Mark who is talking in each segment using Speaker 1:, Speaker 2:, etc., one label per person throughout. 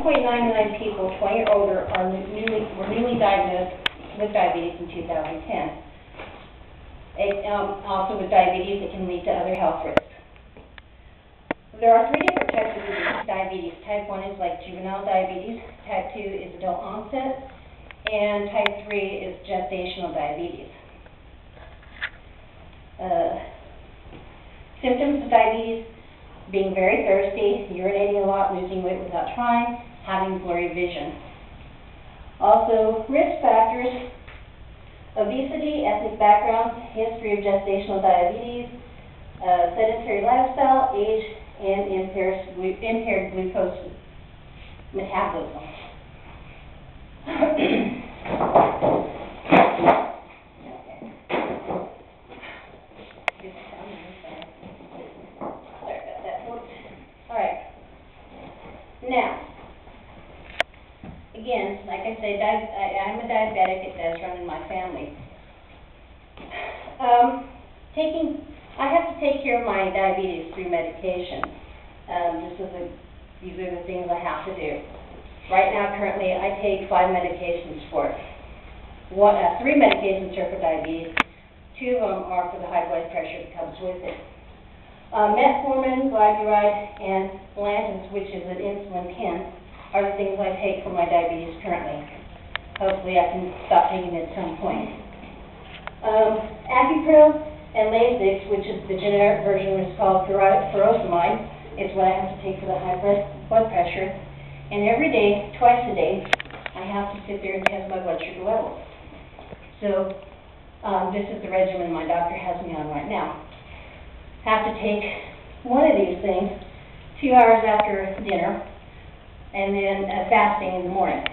Speaker 1: 1.99 people 20 or older were newly diagnosed with diabetes in 2010. Also with diabetes, it can lead to other health risks. There are 3 different types of diabetes. Type 1 is like juvenile diabetes, type 2 is adult onset, and type 3 is gestational diabetes. Symptoms of diabetes: being very thirsty, urinating a lot, losing weight without trying, having blurry vision. Also, risk factors: obesity, ethnic background, history of gestational diabetes, sedentary lifestyle, age, and impaired glucose metabolism. Now, again, like I said, I'm a diabetic. It does run in my family. I have to take care of my diabetes through medication. These are the things I have to do. Right now, currently, I take 5 medications for it. 3 medications are for diabetes. 2 of them are for the high blood pressure that comes with it. Metformin, glyburide, and Lantus, which is an insulin pen, are the things I take for my diabetes currently. Hopefully I can stop taking it at some point. Acupro and Lasix, which is the generic version, is called furosemide, is what I have to take for the high blood pressure. And every day, twice a day, I have to sit there and test my blood sugar levels. So this is the regimen my doctor has me on right now. Have to take one of these things 2 hours after dinner, and then fasting in the morning.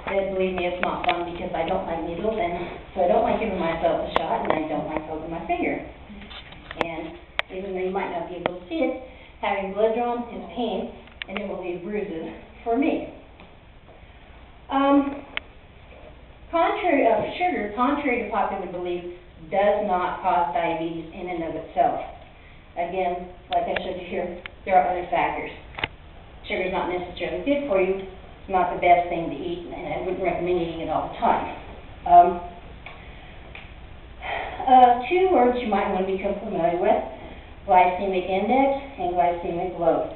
Speaker 1: And believe me, it's not fun because I don't like needles, and so I don't like giving myself a shot, and I don't like poking my finger. And even though you might not be able to see it, having blood drawn is pain, and it will leave bruises for me. Contrary to popular belief, does not cause diabetes in and of itself. Again, like I showed you here, there are other factors. Sugar is not necessarily good for you. It's not the best thing to eat, and I wouldn't recommend eating it all the time. 2 words you might want to become familiar with: glycemic index and glycemic load.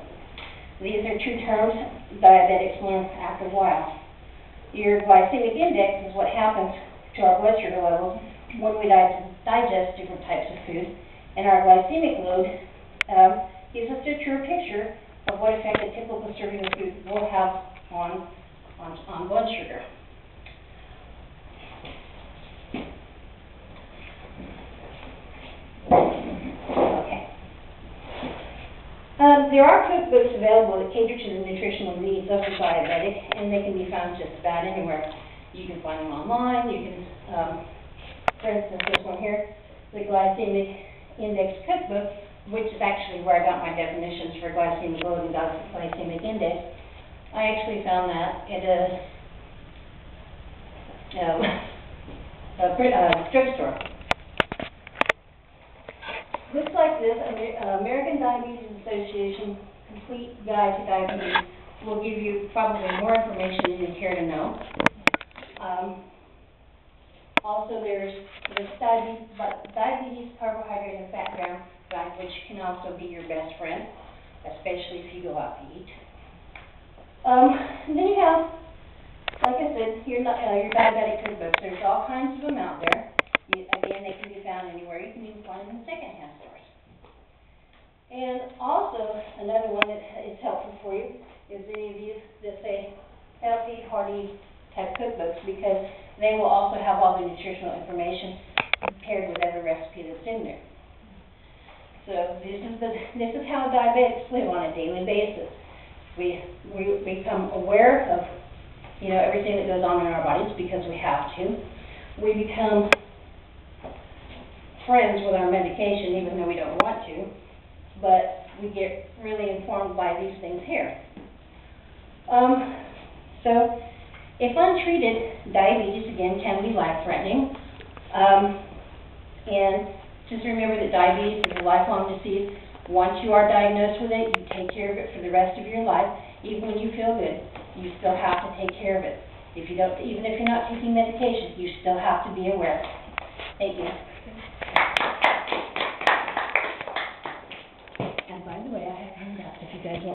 Speaker 1: These are 2 terms diabetics learn after a while. Your glycemic index is what happens to our blood sugar levels when we digest different types of food, and our glycemic load gives us a true picture of what effect a typical serving of food will have on blood sugar. Okay. There are cookbooks available that cater to the nutritional needs of the diabetic, and they can be found just about anywhere. You can find them online. You can for instance, this one here, the Glycemic Index Cookbook, which is actually where I got my definitions for glycemic load and glycemic index. I actually found that at a drugstore. Looks like this: American Diabetes Association Complete Guide to Diabetes will give you probably more information than you care to know. Also, there's the Diabetes Carbohydrate and Fat Gram Guide, which can also be your best friend, especially if you go out to eat. Then you have, like I said, your diabetic cookbooks. There's all kinds of them out there. Again, they can be found anywhere. You can even find them in secondhand stores. And also, another one that is helpful for you is any of you that say healthy, hearty type cookbooks, because they will also have all the nutritional information paired with every recipe that's in there. So this is how diabetics live on a daily basis. We become aware of everything that goes on in our bodies because we have to. We become friends with our medication even though we don't want to, but we get really informed by these things here. So if untreated, diabetes, again, can be life-threatening. And just remember that diabetes is a lifelong disease. Once you are diagnosed with it, you take care of it for the rest of your life. Even when you feel good, you still have to take care of it. If you don't, even if you're not taking medication, you still have to be aware. Thank you.